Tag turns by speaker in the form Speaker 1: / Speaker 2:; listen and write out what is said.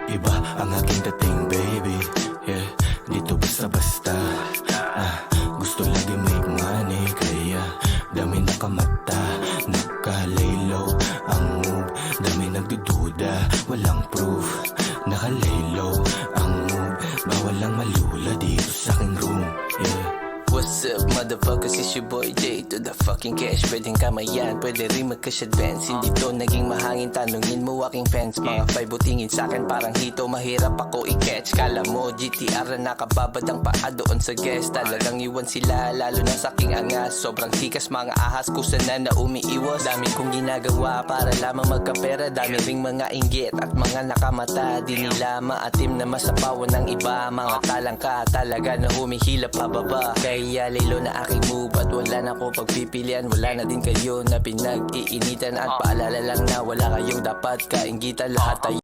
Speaker 1: Iba ang aking dating, baby. Yeah, dito basta-basta. Gusto lagi make money, kaya dami nakamata. Nagka-lay low ang move, dami nagdududa. Walang proof, naka-lay low ang move. Bawal lang malula dito sa aking room. Yeah.
Speaker 2: What's up, motherfuckers? It's your boy J to the fucking cash. Pwedeng kamayan, pwede rin magka-advance. Hindi to naging mahangin, tanungin mo aking fans. Mga 5 butingin sa'kin parang hito, mahirap ako i-catch. Kala mo GTR na nakababad ang paa doon sa guest. Talagang iwan sila, lalo na sa aking angas. Sobrang tikas mga ahas, kusa na umiiwas. Dami kong ginagawa para lamang magkapera. Dami ring mga inggit at mga nakamata. Di nila maatim na masapawan ng iba. Mga talangka talaga na humihila pababa. Kaya lilo na aking move at wala na ko pagpipilian. Wala na din kayo na pinag-iinitan. At paalala lang na wala kayong dapat kaingitan. Lahat tayo